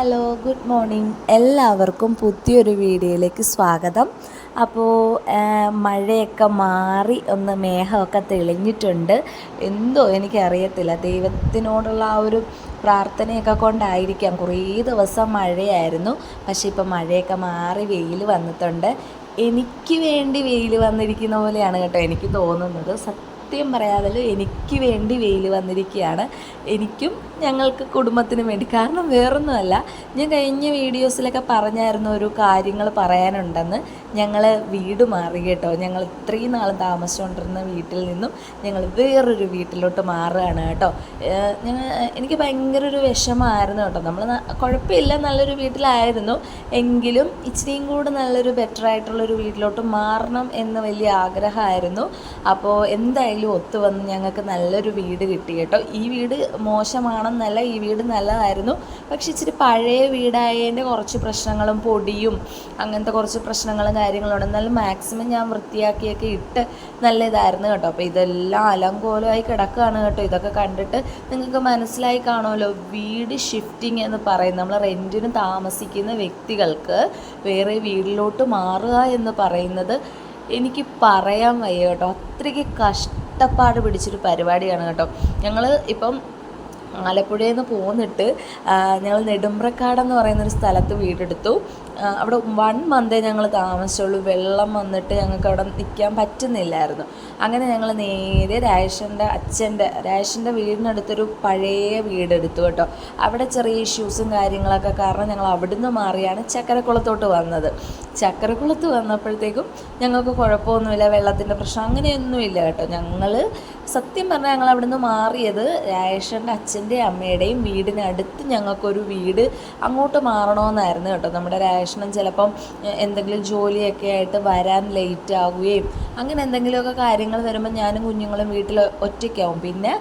Hello, good morning. എല്ലാവർക്കും പുതിയൊരു വീഡിയോയിലേക്ക് സ്വാഗതം. അപ്പോൾ മഴയൊക്കെ മാറി ഒന്ന് മേഘമൊക്കെ തെളിഞ്ഞിട്ടുണ്ട്. എന്തോ എനിക്കറിയത്തില്ല, ദൈവത്തിനോടുള്ള ആ ഒരു പ്രാർത്ഥനയൊക്കെ കൊണ്ടായിരിക്കാം. കുറേ ദിവസം മഴയായിരുന്നു, പക്ഷേ ഇപ്പം മഴയൊക്കെ മാറി വെയിൽ വന്നിട്ടുണ്ട്. എനിക്ക് വേണ്ടി വെയിൽ വന്നിരിക്കുന്ന പോലെയാണ് കേട്ടോ എനിക്ക് തോന്നുന്നത്. സത്യം പറയാമല്ലോ, എനിക്ക് വേണ്ടി വെയിൽ വന്നിരിക്കുകയാണ്. എനിക്കും ഞങ്ങൾക്ക് കുടുംബത്തിനും വേണ്ടി. കാരണം വേറൊന്നുമല്ല, ഞാൻ കഴിഞ്ഞ വീഡിയോസിലൊക്കെ പറഞ്ഞായിരുന്നു ഒരു കാര്യങ്ങൾ പറയാനുണ്ടെന്ന്. ഞങ്ങൾ വീട് മാറി കേട്ടോ. ഞങ്ങൾ ഇത്രയും നാൾ താമസിച്ചുകൊണ്ടിരുന്ന വീട്ടിൽ നിന്നും ഞങ്ങൾ വേറൊരു വീട്ടിലോട്ട് മാറുകയാണ് കേട്ടോ. എനിക്ക് ഭയങ്കര ഒരു വിഷമമായിരുന്നു കേട്ടോ. നമ്മൾ കുഴപ്പമില്ല, നല്ലൊരു വീട്ടിലായിരുന്നു, എങ്കിലും ഇച്ചിരിയും കൂടെ നല്ലൊരു ബെറ്റർ ആയിട്ടുള്ളൊരു വീട്ടിലോട്ട് മാറണം എന്ന് വലിയ ആഗ്രഹമായിരുന്നു. അപ്പോൾ എന്തായാലും ഒത്തു വന്ന് ഞങ്ങൾക്ക് നല്ലൊരു വീട് കിട്ടി കേട്ടോ. ഈ വീട് മോശമാണെന്നല്ല, ഈ വീട് നല്ലതായിരുന്നു. പക്ഷെ ഇച്ചിരി പഴയ വീടായതിൻ്റെ കുറച്ച് പ്രശ്നങ്ങളും പൊടിയും അങ്ങനത്തെ കുറച്ച് പ്രശ്നങ്ങളും കാര്യങ്ങളും. എന്നാലും മാക്സിമം ഞാൻ വൃത്തിയാക്കിയൊക്കെ ഇട്ട് നല്ല ഇതായിരുന്നു കേട്ടോ. അപ്പോൾ ഇതെല്ലാം അലങ്കോലമായി കിടക്കുകയാണ് കേട്ടോ. ഇതൊക്കെ കണ്ടിട്ട് നിങ്ങൾക്ക് മനസ്സിലായി കാണുമല്ലോ, വീട് ഷിഫ്റ്റിംഗ് എന്ന് പറയും. നമ്മൾ റെൻറ്റിന് താമസിക്കുന്ന വ്യക്തികൾക്ക് വേറെ വീട്ടിലോട്ട് മാറുക എന്ന് പറയുന്നത് എനിക്ക് പറയാൻ വയ്യ കേട്ടോ. അത്രയ്ക്ക് കഷ്ടപ്പാട് പിടിച്ചൊരു പരിപാടിയാണ് കേട്ടോ. ഞങ്ങൾ ഇപ്പം ആലപ്പുഴയിൽ നിന്ന് പോന്നിട്ട് ഞങ്ങൾ നെടുമ്പ്രക്കാടെന്ന് പറയുന്നൊരു സ്ഥലത്ത് വീടെടുത്തു. അവിടെ 1 മന്തേ ഞങ്ങൾ താമസിച്ചുള്ളൂ. വെള്ളം വന്നിട്ട് ഞങ്ങൾക്ക് അവിടെ നിൽക്കാൻ പറ്റുന്നില്ലായിരുന്നു. അങ്ങനെ ഞങ്ങൾ നേരെ രാജേഷിൻ്റെ വീടിനടുത്തൊരു പഴയ വീടെടുത്തു കേട്ടോ. അവിടെ ചെറിയ ഇഷ്യൂസും കാര്യങ്ങളൊക്കെ കാരണം ഞങ്ങൾ അവിടുന്ന് മാറിയാണ് ചക്കരക്കുളത്തോട്ട് വന്നത്. ചക്കരക്കുളത്ത് വന്നപ്പോഴത്തേക്കും ഞങ്ങൾക്ക് കുഴപ്പമൊന്നുമില്ല, വെള്ളത്തിൻ്റെ പ്രശ്നം അങ്ങനെയൊന്നുമില്ല കേട്ടോ. ഞങ്ങൾ സത്യം പറഞ്ഞാൽ ഞങ്ങൾ അവിടുന്ന് മാറിയത് രാജേഷിൻ്റെ അച്ഛൻ്റെയും അമ്മയുടെയും വീടിനടുത്ത് ഞങ്ങൾക്കൊരു വീട് അങ്ങോട്ട് മാറണമെന്നായിരുന്നു കേട്ടോ. നമ്മുടെ രാജേഷനും ചിലപ്പം എന്തെങ്കിലും ജോലിയൊക്കെ ആയിട്ട് വരാൻ ലേറ്റ് ആവുകയും അങ്ങനെ എന്തെങ്കിലുമൊക്കെ കാര്യങ്ങൾ വരുമ്പോൾ ഞാനും കുഞ്ഞുങ്ങളും വീട്ടിൽ ഒറ്റയ്ക്കാവും. പിന്നെ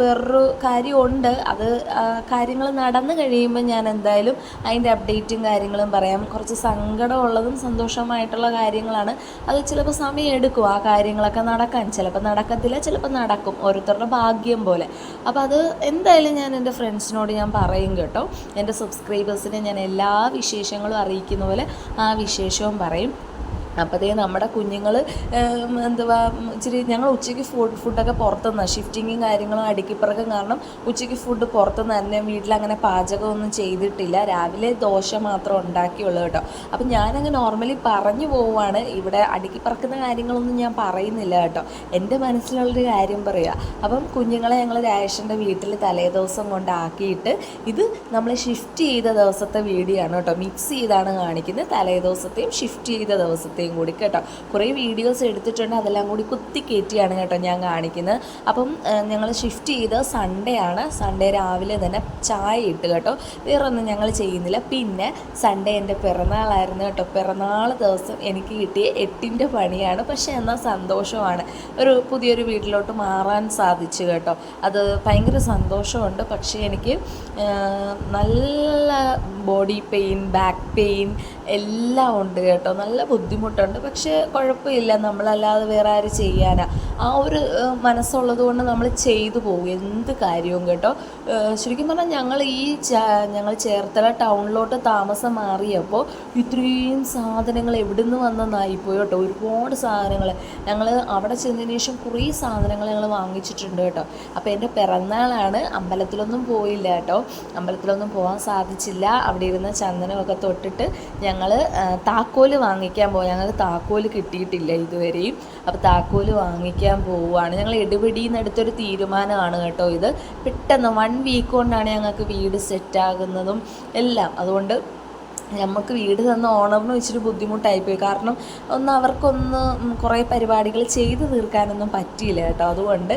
വേറൊരു കാര്യമുണ്ട്, അത് കാര്യങ്ങൾ നടന്നു കഴിയുമ്പോൾ ഞാൻ എന്തായാലും അതിൻ്റെ അപ്ഡേറ്റും കാര്യങ്ങളും പറയാം. കുറച്ച് സങ്കടമുള്ളതും സന്തോഷമായിട്ടുള്ള കാര്യങ്ങളാണ്. അത് ചിലപ്പോൾ സമയം എടുക്കും ആ കാര്യങ്ങളൊക്കെ നടക്കാൻ. ചിലപ്പോൾ നടക്കത്തില്ല, ചിലപ്പോൾ നടക്കും, ഓരോരുത്തരുടെ ഭാഗ്യം പോലെ. അപ്പോൾ അത് എന്തായാലും ഞാൻ എൻ്റെ ഫ്രണ്ട്സിനോട് ഞാൻ പറയും കേട്ടോ. എൻ്റെ സബ്സ്ക്രൈബേഴ്സിനെ ഞാൻ എല്ലാ വിശേഷങ്ങളും അറിയിക്കുന്ന പോലെ ആ വിശേഷവും പറയും. അപ്പോഴത്തേ നമ്മുടെ കുഞ്ഞുങ്ങൾ ഇച്ചിരി ഞങ്ങൾ ഉച്ചയ്ക്ക് ഫുഡൊക്കെ പുറത്തുനിന്നാണ്. ഷിഫ്റ്റിങ്ങും കാര്യങ്ങളും അടുക്കിപ്പറക്കും കാരണം ഉച്ചയ്ക്ക് ഫുഡ് പുറത്തുനിന്ന്. വീട്ടിലങ്ങനെ പാചകമൊന്നും ചെയ്തിട്ടില്ല, രാവിലെ ദോശ മാത്രം ഉണ്ടാക്കിയുള്ളൂ കേട്ടോ. അപ്പം ഞാനങ്ങ് നോർമലി പറഞ്ഞു പോവുകയാണ്, ഇവിടെ അടുക്കിപ്പറക്കുന്ന കാര്യങ്ങളൊന്നും ഞാൻ പറയുന്നില്ല കേട്ടോ. എൻ്റെ മനസ്സിലുള്ളൊരു കാര്യം പറയുക. അപ്പം കുഞ്ഞുങ്ങളെ ഞങ്ങൾ രാജേഷിൻ്റെ വീട്ടിൽ തലേദിവസം കൊണ്ടാക്കിയിട്ട് ഇത് നമ്മൾ ഷിഫ്റ്റ് ചെയ്ത ദിവസത്തെ വീഡിയോ ആണ് കേട്ടോ. മിക്സ് ചെയ്താണ് കാണിക്കുന്നത്, തലേദിവസത്തെയും ഷിഫ്റ്റ് ചെയ്ത ദിവസത്തെയും കൂടി കേട്ടോ. കുറേ വീഡിയോസ് എടുത്തിട്ടുണ്ട്, അതെല്ലാം കൂടി കുത്തി കയറ്റിയാണ് കേട്ടോ ഞാൻ കാണിക്കുന്നത്. അപ്പം ഞങ്ങൾ ഷിഫ്റ്റ് ചെയ്ത് സൺഡേ ആണ്. സൺഡേ രാവിലെ തന്നെ ചായ ഇട്ട് കേട്ടോ, വേറൊന്നും ഞങ്ങൾ ചെയ്യുന്നില്ല. പിന്നെ സൺഡേ എൻ്റെ പിറന്നാളായിരുന്നു കേട്ടോ. പിറന്നാൾ ദിവസം എനിക്ക് കിട്ടിയ 8ൻ്റെ പണിയാണ്. പക്ഷേ എന്നാൽ സന്തോഷമാണ്, പുതിയൊരു വീട്ടിലോട്ട് മാറാൻ സാധിച്ചു കേട്ടോ. അത് ഭയങ്കര സന്തോഷമുണ്ട്. പക്ഷേ എനിക്ക് നല്ല ബോഡി പെയിൻ, ബാക്ക് പെയിൻ എല്ലാം ഉണ്ട് കേട്ടോ. നല്ല ബുദ്ധിമുട്ടുണ്ട്. പക്ഷേ കുഴപ്പമില്ല, നമ്മളല്ലാതെ വേറെ ആര് ചെയ്യാനാ. ആ ഒരു മനസ്സുള്ളത് കൊണ്ട് നമ്മൾ ചെയ്തു പോകും എന്ത് കാര്യവും കേട്ടോ. ശരിക്കും പറഞ്ഞാൽ ഞങ്ങൾ ചേർത്തല ടൗണിലോട്ട് താമസം മാറിയപ്പോൾ ഇത്രയും സാധനങ്ങൾ എവിടെ നിന്ന് വന്നെന്നായിപ്പോയി കേട്ടോ. ഒരുപാട് സാധനങ്ങൾ ഞങ്ങൾ അവിടെ ചെന്നതിന് ശേഷം കുറേ സാധനങ്ങൾ ഞങ്ങൾ വാങ്ങിച്ചിട്ടുണ്ട് കേട്ടോ. അപ്പോൾ എൻ്റെ പിറന്നാളാണ്. അമ്പലത്തിലൊന്നും പോയില്ല കേട്ടോ, അമ്പലത്തിലൊന്നും പോകാൻ സാധിച്ചില്ല. അവിടെ ഇരുന്ന് ചന്ദനമൊക്കെ തൊട്ടിട്ട് ഞങ്ങൾ താക്കോല് വാങ്ങിക്കാൻ പോയി. ഞങ്ങൾക്ക് താക്കോല് കിട്ടിയിട്ടില്ല ഇതുവരെയും. അപ്പോൾ താക്കോല് വാങ്ങിക്കാൻ പോവുകയാണ്. ഞങ്ങൾ എടുപിടിയിൽ എടുത്തൊരു തീരുമാനമാണ് കേട്ടോ ഇത്. പെട്ടെന്ന് 1 വീക്ക് കൊണ്ടാണ് ഞങ്ങൾക്ക് വീട് സെറ്റാകുന്നതും എല്ലാം. അതുകൊണ്ട് നമുക്ക് വീട് തന്ന ഓണറിന് ഇച്ചിരി ബുദ്ധിമുട്ടായിപ്പോയി. കാരണം അവർക്കൊന്ന് കുറേ പരിപാടികൾ ചെയ്ത് തീർക്കാനൊന്നും പറ്റിയില്ല കേട്ടോ. അതുകൊണ്ട്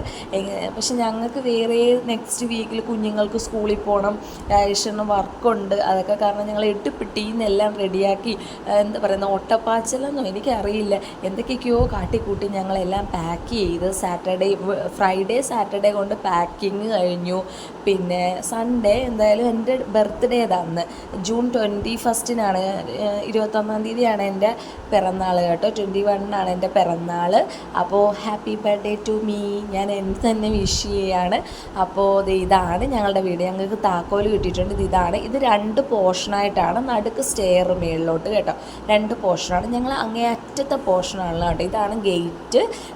പക്ഷെ ഞങ്ങൾക്ക് വേറെ നെക്സ്റ്റ് വീക്കിൽ കുഞ്ഞുങ്ങൾക്ക് സ്കൂളിൽ പോകണം, രാജേഷിന് വർക്കുണ്ട്. അതൊക്കെ കാരണം ഞങ്ങൾ എട്ടുപിട്ടിന്നെല്ലാം റെഡിയാക്കി, എന്താ പറയുന്നത്, ഒട്ടപ്പാച്ചലൊന്നും എനിക്കറിയില്ല, എന്തൊക്കെയൊക്കെയോ കാട്ടിക്കൂട്ടി ഞങ്ങളെല്ലാം പാക്ക് ചെയ്ത് ഫ്രൈഡേ സാറ്റർഡേ കൊണ്ട് പാക്കിങ് കഴിഞ്ഞു. പിന്നെ സൺഡേ എന്തായാലും എൻ്റെ ബർത്ത്ഡേ അന്ന് ജൂൺ 21 ഫസ്റ്റിനാണ് 21-ാം തീയതിയാണ് എൻ്റെ പിറന്നാൾ കേട്ടോ. 21 എൻ്റെ പിറന്നാൾ. അപ്പോൾ ഹാപ്പി ബർത്ത്ഡേ ടു മീ. ഞാൻ എനിക്ക് തന്നെ വിഷ് ചെയ്യുകയാണ്. അപ്പോൾ ഇതാണ് ഞങ്ങളുടെ വീട്. ഞങ്ങൾക്ക് താക്കോൽ കിട്ടിയിട്ടുണ്ട്. ഇതാണ്. ഇത് 2 പോർഷനായിട്ടാണ്. നടുക്ക് സ്റ്റെയർ മേളിലോട്ട് കേട്ടോ. 2 പോർഷനാണ്. ഞങ്ങൾ അങ്ങേയറ്റത്തെ പോർഷനാണല്ലോ കേട്ടോ. ഇതാണ്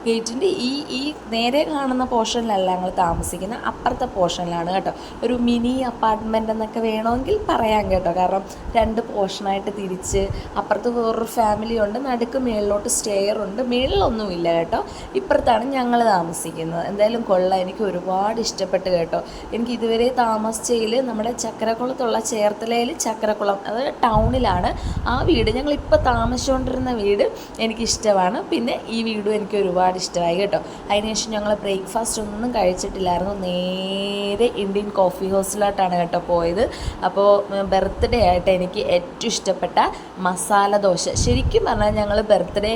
ഗേറ്റിൻ്റെ ഈ നേരെ കാണുന്ന പോർഷനിലല്ല ഞങ്ങൾ താമസിക്കുന്നത്, അപ്പുറത്തെ പോർഷനിലാണ് കേട്ടോ. ഒരു മിനി അപ്പാർട്ട്മെൻ്റ് എന്നൊക്കെ വേണമെങ്കിൽ പറയാം കേട്ടോ. കാരണം 2 പോർഷനായിട്ട് തിരിച്ച് അപ്പുറത്ത് വേറൊരു ഫാമിലി ഉണ്ട്, നടുക്ക് മേളിലോട്ട് സ്റ്റെയർ ഉണ്ട്. മേളിലൊന്നുമില്ല കേട്ടോ. ഇപ്പുറത്താണ് ഞങ്ങൾ താമസിക്കുന്നത്. എന്തായാലും കൊള്ളാം, എനിക്ക് ഒരുപാട് ഇഷ്ടപ്പെട്ട് കേട്ടോ. എനിക്ക് ഇതുവരെ താമസിച്ചതിൽ നമ്മുടെ ചക്കരക്കുളത്തുള്ള ചേർത്തലയിൽ ചക്കരക്കുളം, അത് ടൗണിലാണ് ആ വീട്. ഞങ്ങളിപ്പോൾ താമസിച്ചുകൊണ്ടിരുന്ന വീട് എനിക്കിഷ്ടമാണ്. പിന്നെ ഈ വീടും എനിക്ക് ഒരുപാട് ഇഷ്ടമായി കേട്ടോ. അതിനുശേഷം ഞങ്ങൾ ബ്രേക്ക്ഫാസ്റ്റ് ഒന്നും കഴിച്ചിട്ടില്ലായിരുന്നു. നേരെ ഇന്ത്യൻ കോഫി ഹൗസിലോട്ടാണ് കേട്ടോ പോയത്. അപ്പോൾ ബർത്ത്ഡേ ആയിട്ട് എനിക്ക് ഏറ്റവും ഇഷ്ടപ്പെട്ട മസാല ദോശ. ശരിക്കും പറഞ്ഞാൽ ഞങ്ങൾ ബർത്ത്ഡേ,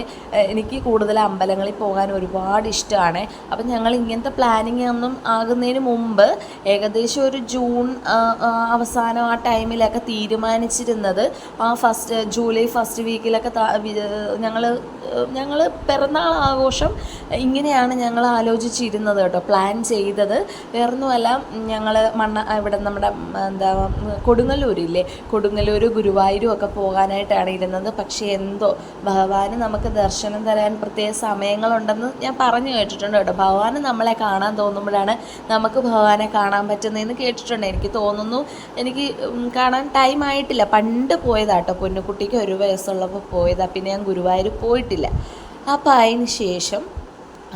എനിക്ക് കൂടുതൽ അമ്പലങ്ങളിൽ പോകാൻ ഒരുപാട് ഇഷ്ടമാണ്. അപ്പം ഞങ്ങൾ ഇങ്ങനത്തെ പ്ലാനിങ് ഒന്നും ആകുന്നതിന് മുമ്പ് ഏകദേശം ഒരു ജൂൺ അവസാനം ആ ടൈമിലൊക്കെ തീരുമാനിച്ചിരുന്നത് ജൂലൈ ഫസ്റ്റ് വീക്കിലൊക്കെ ഞങ്ങൾ പിറന്നാൾ ആഘോഷം ഇങ്ങനെയാണ് ഞങ്ങൾ ആലോചിച്ചിരുന്നത് കേട്ടോ. പ്ലാൻ ചെയ്തത് വേറൊന്നുമല്ല, ഞങ്ങൾ ഇവിടെ നമ്മുടെ കൊടുങ്ങല്ലൂരില്ലേ, കൊടുങ്ങല്ലൂർ ഗുരുവായൂരും ഒക്കെ പോകാനായിട്ടാണ് ഇരുന്നത്. പക്ഷേ എന്തോ ഭഗവാന് നമുക്ക് ദർശനം തരാൻ പ്രത്യേക സമയങ്ങളുണ്ടെന്ന് ഞാൻ പറഞ്ഞു കേട്ടിട്ടുണ്ട് കേട്ടോ. ഭഗവാന് നമ്മളെ കാണാൻ തോന്നുമ്പോഴാണ് നമുക്ക് ഭഗവാനെ കാണാൻ പറ്റുന്നതെന്ന് കേട്ടിട്ടുണ്ട്. എനിക്ക് തോന്നുന്നു എനിക്ക് കാണാൻ ടൈം ആയിട്ടില്ല. പണ്ട് പോയതാട്ടോ, പൊന്നുകുട്ടിക്ക് 1 വയസ്സുള്ളപ്പോൾ പോയതാണ്. പിന്നെ ഞാൻ ഗുരുവായൂർ പോയിട്ടില്ല. അപ്പോൾ അതിന് ശേഷം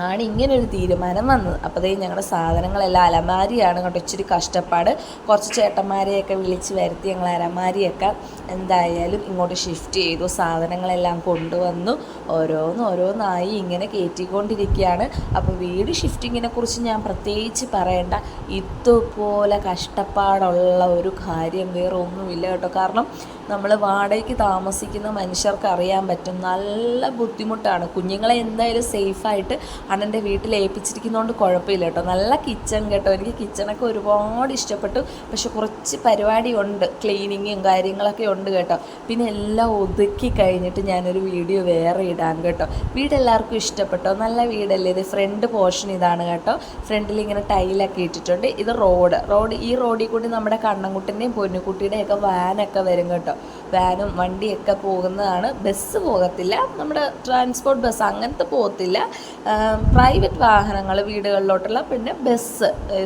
ആണ് ഇങ്ങനൊരു തീരുമാനം വന്നത്. അപ്പോൾ ഞങ്ങളുടെ സാധനങ്ങളെല്ലാം അലമാരിയാണ് കേട്ടോ. ഇച്ചിരി കഷ്ടപ്പാട്. കുറച്ച് ചേട്ടന്മാരെയൊക്കെ വിളിച്ച് വരുത്തി ഞങ്ങൾ അലമാരിയൊക്കെ എന്തായാലും ഇങ്ങോട്ട് ഷിഫ്റ്റ് ചെയ്തു. സാധനങ്ങളെല്ലാം കൊണ്ടുവന്നു. ഓരോന്നായി ഇങ്ങനെ കയറ്റിക്കൊണ്ടിരിക്കുകയാണ്. അപ്പോൾ വീട് ഷിഫ്റ്റിങ്ങിനെ കുറിച്ച് ഞാൻ പ്രത്യേകിച്ച് പറയേണ്ട, ഇതുപോലെ കഷ്ടപ്പാടുള്ള ഒരു കാര്യം വേറെ ഒന്നുമില്ല കേട്ടോ. കാരണം നമ്മൾ വാടകയ്ക്ക് താമസിക്കുന്ന മനുഷ്യർക്ക് അറിയാൻ പറ്റും, നല്ല ബുദ്ധിമുട്ടാണ്. കുഞ്ഞുങ്ങളെ എന്തായാലും സേഫായിട്ട് അണ്ണൻ്റെ വീട്ടിൽ ഏൽപ്പിച്ചിരിക്കുന്നതുകൊണ്ട് കുഴപ്പമില്ല കേട്ടോ. നല്ല കിച്ചൺ കേട്ടോ. എനിക്ക് കിച്ചണൊക്കെ ഒരുപാട് ഇഷ്ടപ്പെട്ടു. പക്ഷെ കുറച്ച് പരിപാടി ഉണ്ട്, ക്ലീനിങ്ങും കാര്യങ്ങളൊക്കെ ഉണ്ട് കേട്ടോ. പിന്നെ എല്ലാം ഒതുക്കി കഴിഞ്ഞിട്ട് ഞാനൊരു വീഡിയോ വേറെ ഇടാൻ കേട്ടോ. വീടെല്ലാവർക്കും ഇഷ്ടപ്പെട്ടോ? നല്ല വീടല്ലേ? ഇത് ഫ്രണ്ട് പോർഷൻ ഇതാണ് കേട്ടോ. ഫ്രണ്ടിൽ ഇങ്ങനെ ടൈലൊക്കെ ഇട്ടിട്ടുണ്ട്. ഇത് ഈ റോഡിൽ കൂടി നമ്മുടെ കണ്ണൻകുട്ടൻ്റെയും പൊന്നുകുട്ടിയുടെയൊക്കെ വാനൊക്കെ വരും കേട്ടോ. വാനും വണ്ടിയൊക്കെ പോകുന്നതാണ്. ബസ് പോകത്തില്ല, നമ്മുടെ ട്രാൻസ്പോർട്ട് ബസ് അങ്ങനത്തെ പോകത്തില്ല. പ്രൈവറ്റ് വാഹനങ്ങൾ വീടുകളിലോട്ടുള്ള, പിന്നെ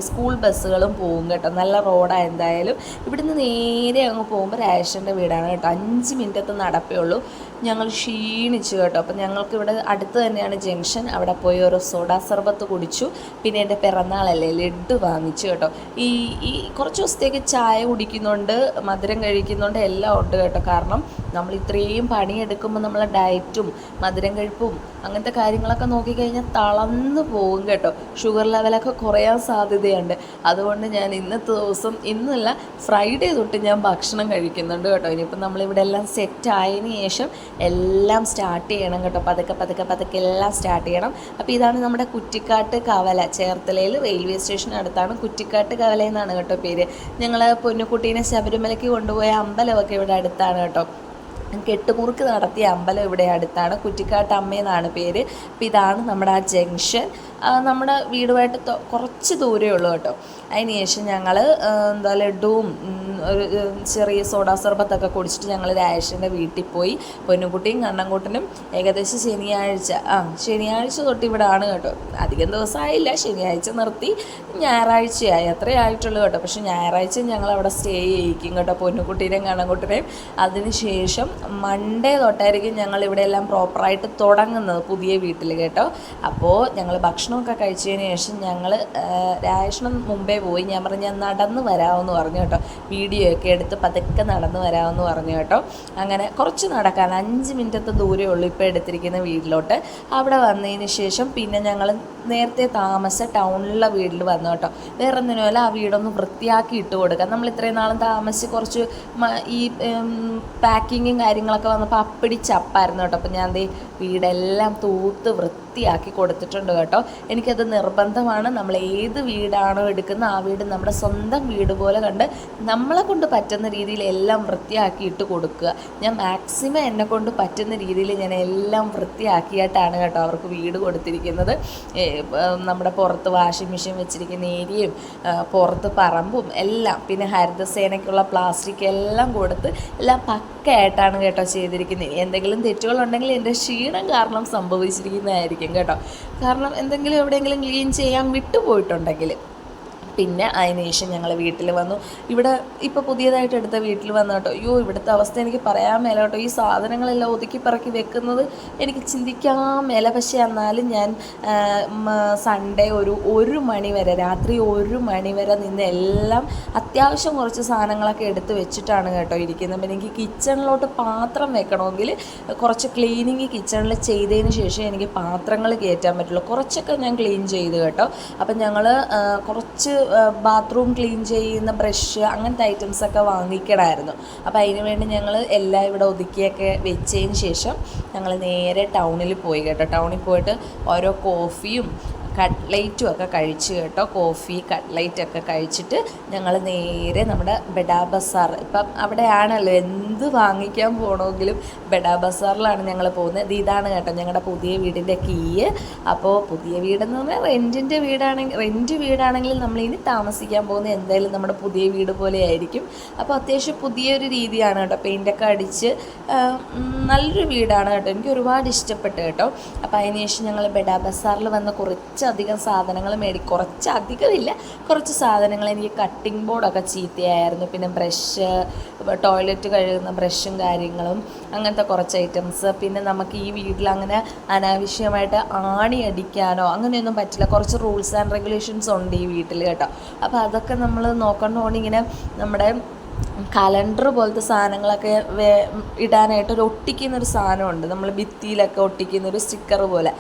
സ്കൂൾ ബസ്സുകളും പോകും കേട്ടോ. നല്ല റോഡാണ്. എന്തായാലും ഇവിടുന്ന് നേരെ അങ്ങ് പോകുമ്പോൾ രാജേഷൻ്റെ വീടാണ് കേട്ടോ. 5 മിനിറ്റത്തെ നടപ്പേ ഉള്ളൂ. ഞങ്ങൾ ക്ഷീണിച്ചു കേട്ടോ. അപ്പം ഞങ്ങൾക്ക് ഇവിടെ അടുത്ത് തന്നെയാണ് ജംഗ്ഷൻ. അവിടെ പോയി ഒരു സോഡാ സർബത്ത് കുടിച്ചു. പിന്നെ എൻ്റെ പിറന്നാളല്ലേ, ലഡ്ഡു വാങ്ങിച്ചു കേട്ടോ. ഈ കുറച്ച് ദിവസത്തേക്ക് ചായ കുടിക്കുന്നുണ്ട്, മധുരം കഴിക്കുന്നുണ്ട്, എല്ലാം ഉണ്ട് കേട്ടോ. കാരണം നമ്മൾ ഇത്രയും പണിയെടുക്കുമ്പോൾ നമ്മളെ ഡയറ്റും മധുരം കഴിപ്പും അങ്ങനത്തെ കാര്യങ്ങളൊക്കെ നോക്കിക്കഴിഞ്ഞാൽ തളർന്നു പോകും കേട്ടോ. ഷുഗർ ലെവലൊക്കെ കുറയാൻ സാധ്യതയുണ്ട്. അതുകൊണ്ട് ഞാൻ ഇന്നത്തെ ദിവസം, ഇന്നല്ല ഫ്രൈഡേ തൊട്ട് ഞാൻ ഭക്ഷണം കഴിക്കുന്നുണ്ട് കേട്ടോ. ഇനിയിപ്പം നമ്മളിവിടെ എല്ലാം സെറ്റ് ആയതിന് ശേഷം എല്ലാം സ്റ്റാർട്ട് ചെയ്യണം കേട്ടോ. പതുക്കെ എല്ലാം സ്റ്റാർട്ട് ചെയ്യണം. അപ്പോൾ ഇതാണ് നമ്മുടെ കുറ്റിക്കാട്ട് കവല. ചേർത്തലയിൽ റെയിൽവേ സ്റ്റേഷൻ അടുത്താണ്. കുറ്റിക്കാട്ട് കവല എന്നാണ് കേട്ടോ പേര്. ഞങ്ങൾ പൊന്നുകുട്ടീനെ ശബരിമലയ്ക്ക് കൊണ്ടുപോയ അമ്പലമൊക്കെ ഇവിടെ അടുത്താണ് കേട്ടോ. കെട്ടുമുറുക്ക് നടത്തിയ അമ്പലം ഇവിടെ അടുത്താണ്. കുറ്റിക്കാട്ട് അമ്മയെന്നാണ് പേര്. അപ്പോൾ ഇതാണ് നമ്മുടെ ആ ജംഗ്ഷൻ. നമ്മുടെ വീടുമായിട്ട് കുറച്ച് ദൂരമേ ഉള്ളൂ കേട്ടോ. അതിന് ശേഷം ഞങ്ങൾ ലഡുവും ഒരു ചെറിയ സോഡാ സർബത്തൊക്കെ കുടിച്ചിട്ട് ഞങ്ങൾ രാജേഷിൻ്റെ വീട്ടിൽ പോയി. പൊന്നുകുട്ടിയും കണ്ണൻകുട്ടനും ഏകദേശം ശനിയാഴ്ച തൊട്ട് ഇവിടെ ആണ് കേട്ടോ. അധികം ദിവസമായില്ല, ശനിയാഴ്ച നിർത്തി, ഞായറാഴ്ചയായി, അത്രേ ആയിട്ടുള്ളൂ കേട്ടോ. പക്ഷേ ഞായറാഴ്ച ഞങ്ങൾ അവിടെ സ്റ്റേ ചെയ്യിക്കും കേട്ടോ, പൊന്നുകുട്ടീനെയും കണ്ണൻകുട്ടനെയും. അതിന് ശേഷം മൺഡേ തൊട്ടായിരിക്കും ഞങ്ങൾ ഇവിടെ എല്ലാം പ്രോപ്പറായിട്ട് തുടങ്ങുന്നത് പുതിയ വീട്ടിൽ കേട്ടോ. അപ്പോൾ ഞങ്ങൾ ഭക്ഷണമൊക്കെ കഴിച്ചതിന് ശേഷം ഞങ്ങൾ രാജേഷനും മുമ്പേ പോയി. ഞാൻ പറഞ്ഞു ഞാൻ നടന്ന് വരാമെന്ന് പറഞ്ഞു കേട്ടോ. വീഡിയോ ഒക്കെ എടുത്ത് പതുക്കെ നടന്ന് വരാമെന്ന് പറഞ്ഞു കേട്ടോ. അങ്ങനെ കുറച്ച് നടക്കാൻ 5 മിനിറ്റത്തെ ദൂരമേ ഉള്ളൂ ഇപ്പോൾ എടുത്തിരിക്കുന്ന വീട്ടിലോട്ട്. അവിടെ വന്നതിന് ശേഷം പിന്നെ ഞങ്ങൾ നേരത്തെ താമസിച്ച ടൗണിലുള്ള വീട്ടിൽ വന്നു കേട്ടോ. വേറെ ഒന്നിനുമല്ല, ആ വീടൊന്ന് വൃത്തിയാക്കി ഇട്ട് കൊടുക്കാം. നമ്മൾ ഇത്രയും നാളും താമസിച്ച് കുറച്ച് ഈ പാക്കിങ്ങും കാര്യങ്ങളൊക്കെ വന്നപ്പോൾ അപ്പടി ചപ്പായിരുന്നു കേട്ടോ. അപ്പോൾ ഞാൻ വീടെല്ലാം തൂത്ത് വൃത്തിയാക്കി കൊടുത്തിട്ടുണ്ട് കേട്ടോ. എനിക്കത് നിർബന്ധമാണ്. നമ്മൾ ഏത് വീടാണോ എടുക്കുന്നത് ആ വീട് നമ്മുടെ സ്വന്തം വീട് പോലെ കണ്ട് നമ്മളെ കൊണ്ട് പറ്റുന്ന രീതിയിൽ എല്ലാം വൃത്തിയാക്കിയിട്ട് കൊടുക്കുക. ഞാൻ മാക്സിമം എന്നെ കൊണ്ട് പറ്റുന്ന രീതിയിൽ ഞാൻ എല്ലാം വൃത്തിയാക്കിയിട്ടാണ് കേട്ടോ അവർക്ക് വീട് കൊടുത്തിരിക്കുന്നത്. നമ്മുടെ പുറത്ത് വാഷിംഗ് മെഷീൻ വെച്ചിരിക്കുന്ന ഏരിയയും പുറത്ത് പറമ്പും എല്ലാം, പിന്നെ ഹരിതസേനയ്ക്കുള്ള പ്ലാസ്റ്റിക് എല്ലാം കൊടുത്ത് എല്ലാം പക്കയായിട്ടാണ് കേട്ടോ ചെയ്തിരിക്കുന്നത്. എന്തെങ്കിലും തെറ്റുകളുണ്ടെങ്കിൽ എൻ്റെ ക്ഷീണം കാരണം സംഭവിച്ചിരിക്കുന്നതായിരിക്കും കേട്ടോ. കാരണം എന്തെങ്കിലും എവിടെയെങ്കിലും ക്ലീൻ ചെയ്യാൻ വിട്ടുപോയിട്ടുണ്ടെങ്കിൽ. പിന്നെ അതിന് ശേഷം ഞങ്ങൾ വീട്ടിൽ വന്നു. ഇവിടെ ഇപ്പോൾ പുതിയതായിട്ട് എടുത്ത വീട്ടിൽ വന്നു കേട്ടോ. അയ്യോ, ഇവിടുത്തെ അവസ്ഥ എനിക്ക് പറയാൻ മേല കേട്ടോ. ഈ സാധനങ്ങളെല്ലാം ഒതുക്കി പറക്കി വെക്കുന്നത് എനിക്ക് ചിന്തിക്കാൻ മേല. പക്ഷേ എന്നാലും ഞാൻ സൺഡേ ഒരു മണി വരെ, രാത്രി 1 മണി വരെ നിന്ന് എല്ലാം അത്യാവശ്യം കുറച്ച് സാധനങ്ങളൊക്കെ എടുത്ത് വെച്ചിട്ടാണ് കേട്ടോ ഇരിക്കുന്നത്. പിന്നെ എനിക്ക് കിച്ചണിലോട്ട് പാത്രം വെക്കണമെങ്കിൽ കുറച്ച് ക്ലീനിങ് കിച്ചണിൽ ചെയ്തതിന് ശേഷം എനിക്ക് പാത്രങ്ങൾ കയറ്റാൻ പറ്റുള്ളൂ. കുറച്ചൊക്കെ ഞാൻ ക്ലീൻ ചെയ്തു കേട്ടോ. അപ്പം ഞങ്ങൾ കുറച്ച് ബാത്റൂം ക്ലീൻ ചെയ്യുന്ന ബ്രഷ് അങ്ങനത്തെ ഐറ്റംസൊക്കെ വാങ്ങിക്കണമായിരുന്നു. അപ്പോൾ അതിന് വേണ്ടി ഞങ്ങൾ എല്ലാം ഇവിടെ ഒതുക്കിയൊക്കെ വെച്ചതിന് ശേഷം ഞങ്ങൾ നേരെ ടൗണിൽ പോയി കേട്ടോ. ടൗണിൽ പോയിട്ട് ഓരോ കോഫിയും കട്ട്ലൈറ്റും ഒക്കെ കഴിച്ച് കേട്ടോ. കോഫി കട്ട്ലൈറ്റൊക്കെ കഴിച്ചിട്ട് ഞങ്ങൾ നേരെ നമ്മുടെ ബെഡാ ബസാർ, ഇപ്പം അവിടെയാണല്ലോ എന്ത് വാങ്ങിക്കാൻ പോകണമെങ്കിലും ബെഡാ ബസാറിലാണ് ഞങ്ങൾ പോകുന്നത്. ഇതാണ് കേട്ടോ ഞങ്ങളുടെ പുതിയ വീടിൻ്റെ കീ. അപ്പോൾ പുതിയ വീടെന്ന് പറഞ്ഞാൽ റെൻറ്റ് വീടാണെങ്കിൽ നമ്മളിനി താമസിക്കാൻ പോകുന്നത് എന്തായാലും നമ്മുടെ പുതിയ വീട് പോലെ ആയിരിക്കും. അപ്പോൾ അത്യാവശ്യം പുതിയൊരു രീതിയാണ് കേട്ടോ. പെയിൻ്റൊക്കെ അടിച്ച് നല്ലൊരു വീടാണ് കേട്ടോ. എനിക്ക് ഒരുപാട് ഇഷ്ടപ്പെട്ടു കേട്ടോ. അപ്പോൾ അതിനുശേഷം ഞങ്ങൾ ബെഡാ ബസാറിൽ വന്ന് കുറച്ചധികം സാധനങ്ങൾ കുറച്ചധികമില്ല, കുറച്ച് സാധനങ്ങൾ. എനിക്ക് കട്ടിംഗ് ബോർഡൊക്കെ ചീത്തയായിരുന്നു. പിന്നെ ബ്രഷ്, ടോയ്ലറ്റ് കഴുകുന്ന ബ്രഷും കാര്യങ്ങളും, അങ്ങനത്തെ കുറച്ച് ഐറ്റംസ്. പിന്നെ നമുക്ക് ഈ വീട്ടിൽ അങ്ങനെ അനാവശ്യമായിട്ട് ആണി അടിക്കാനോ അങ്ങനെയൊന്നും പറ്റില്ല. കുറച്ച് റൂൾസ് ആൻഡ് റെഗുലേഷൻസ് ഉണ്ട് ഈ വീട്ടിൽ കേട്ടോ. അപ്പോൾ അതൊക്കെ നമ്മൾ നോക്കണോണ്ട് ഇങ്ങനെ നമ്മുടെ കലണ്ടർ പോലത്തെ സാധനങ്ങളൊക്കെ ഇടാനായിട്ട് ഒട്ടിക്കുന്നൊരു സാധനമുണ്ട്, നമ്മൾ ഭിത്തിയിലൊക്കെ ഒട്ടിക്കുന്നൊരു സ്റ്റിക്കർ പോലെ.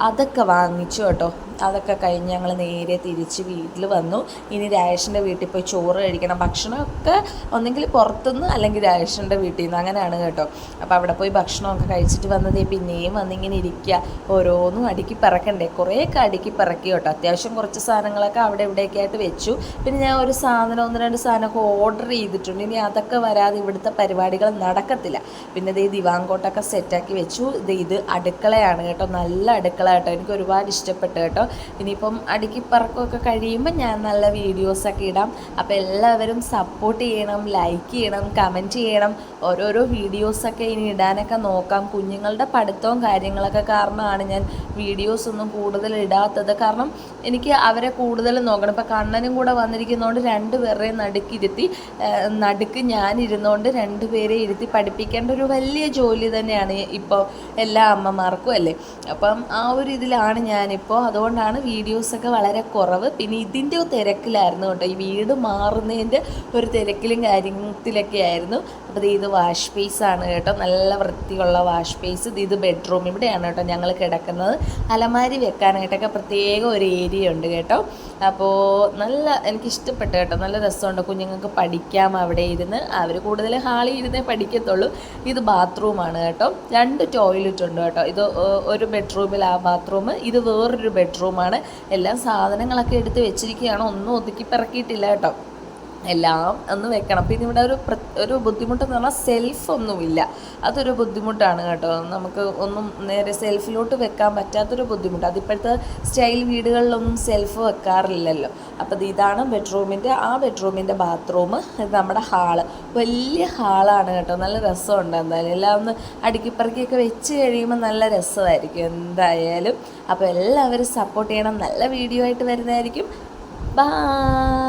അതൊക്കെ വാങ്ങിച്ചു കേട്ടോ. അതൊക്കെ കഴിഞ്ഞ് ഞങ്ങൾ നേരെ തിരിച്ച് വീട്ടിൽ വന്നു. ഇനി രാജേഷിൻ്റെ വീട്ടിൽ പോയി ചോറ് കഴിക്കണം. ഭക്ഷണമൊക്കെ ഒന്നെങ്കിൽ പുറത്തുനിന്ന് അല്ലെങ്കിൽ രാജേഷിൻ്റെ വീട്ടിൽ നിന്ന്, അങ്ങനെയാണ് കേട്ടോ. അപ്പോൾ അവിടെ പോയി ഭക്ഷണമൊക്കെ കഴിച്ചിട്ട് വന്നതേ പിന്നെയും വന്നിങ്ങനെ ഇരിക്കുക. ഓരോന്നും അടുക്കി പറക്കണ്ടേ, കുറേയൊക്കെ അടുക്കി പറക്കി കേട്ടോ. അത്യാവശ്യം കുറച്ച് സാധനങ്ങളൊക്കെ അവിടെ ഇവിടെയൊക്കെ ആയിട്ട് വെച്ചു. പിന്നെ ഞാൻ ഒരു സാധനം 1-2 സാധനമൊക്കെ ഓർഡർ ചെയ്തിട്ടുണ്ട്. ഇനി അതൊക്കെ വരാതെ ഇവിടുത്തെ പരിപാടികൾ നടക്കത്തില്ല. പിന്നെ ഇത് ദിവാങ്കോട്ടൊക്കെ സെറ്റാക്കി വെച്ചു. ഇത് അടുക്കളയാണ് കേട്ടോ. നല്ല അടുക്കള കേട്ടോ. എനിക്ക് ഒരുപാട് ഇഷ്ടപ്പെട്ടു കേട്ടോ. ഇനിയിപ്പം അടുക്കി പറക്കമൊക്കെ കഴിയുമ്പോൾ ഞാൻ നല്ല വീഡിയോസൊക്കെ ഇടാം. അപ്പോൾ എല്ലാവരും സപ്പോർട്ട് ചെയ്യണം, ലൈക്ക് ചെയ്യണം, കമൻറ്റ് ചെയ്യണം. ഓരോരോ വീഡിയോസൊക്കെ ഇനി ഇടാനൊക്കെ നോക്കാം. കുഞ്ഞുങ്ങളുടെ പഠിത്തവും കാര്യങ്ങളൊക്കെ കാരണമാണ് ഞാൻ വീഡിയോസൊന്നും കൂടുതൽ ഇടാത്തത്. കാരണം എനിക്ക് അവരെ കൂടുതൽ നോക്കണം. ഇപ്പോൾ കണ്ണനും കൂടെ വന്നിരിക്കുന്നതുകൊണ്ട് 2 പേരുടെയും നടുക്ക് ഞാനിരുന്നുകൊണ്ട് 2 പേരെ ഇരുത്തി പഠിപ്പിക്കേണ്ട ഒരു വലിയ ജോലി തന്നെയാണ് ഇപ്പോൾ എല്ലാ അമ്മമാർക്കും അല്ലേ. അപ്പം ആ ഒരു ഇതിലാണ് ഞാനിപ്പോൾ. അതുകൊണ്ടാണ് വീഡിയോസൊക്കെ വളരെ കുറവ്. പിന്നെ ഇതിൻ്റെ തിരക്കിലായിരുന്നു കേട്ടോ. ഈ വീട് മാറുന്നതിൻ്റെ ഒരു തിരക്കിലും കാര്യത്തിലൊക്കെ ആയിരുന്നു. അപ്പോൾ ഇത് വാഷ് ബേസാണ് കേട്ടോ. നല്ല വൃത്തിയുള്ള വാഷ് ബേസ്. ഇത് ബെഡ്റൂം. ഇവിടെയാണ് കേട്ടോ ഞങ്ങൾ കിടക്കുന്നത്. അലമാരി വെക്കാനായിട്ടൊക്കെ പ്രത്യേക ഒരു ഏരിയ ഉണ്ട് കേട്ടോ. അപ്പോൾ എനിക്കിഷ്ടപ്പെട്ടു കേട്ടോ. നല്ല രസമുണ്ട്. കുഞ്ഞുങ്ങൾക്ക് പഠിക്കാം അവിടെ ഇരുന്ന്. അവർ കൂടുതൽ ഹാളിൽ ഇരുന്നേ പഠിക്കത്തുള്ളൂ. ഇത് ബാത്റൂമാണ് കേട്ടോ. 2 ടോയ്ലറ്റ് ഉണ്ട് കേട്ടോ. ഇത് ഒരു ബെഡ്റൂമിൽ ആ ബാത്റൂം, ഇത് വേറൊരു ബെഡ്റൂമാണ്. എല്ലാം സാധനങ്ങളൊക്കെ എടുത്ത് വെച്ചിരിക്കുകയാണ്. ഒന്നും ഒതുക്കി പറക്കിയിട്ടില്ല കേട്ടോ. എല്ലാം ഒന്ന് വെക്കണം. പിന്നെ ഇവിടെ ഒരു ബുദ്ധിമുട്ടെന്ന് പറഞ്ഞാൽ സെൽഫൊന്നുമില്ല. അതൊരു ബുദ്ധിമുട്ടാണ് കേട്ടോ. നമുക്ക് ഒന്നും നേരെ സെൽഫിലോട്ട് വെക്കാൻ പറ്റാത്തൊരു ബുദ്ധിമുട്ട്. അതിപ്പോഴത്തെ സ്റ്റൈൽ വീടുകളിലൊന്നും സെൽഫ് വെക്കാറില്ലല്ലോ. അപ്പോൾ ഇതാണ് ബെഡ്റൂമിൻ്റെ ബാത്റൂം. ഇത് നമ്മുടെ ഹാള്. വലിയ ഹാളാണ് കേട്ടോ. നല്ല രസമുണ്ട്. എന്തായാലും എല്ലാം ഒന്ന് അടുക്കിപ്പറക്കിയൊക്കെ വെച്ച് കഴിയുമ്പോൾ നല്ല രസമായിരിക്കും എന്തായാലും. അപ്പോൾ എല്ലാവരും സപ്പോർട്ട് ചെയ്യണം. നല്ല വീഡിയോ ആയിട്ട് വരുന്നതായിരിക്കും. ബൈ.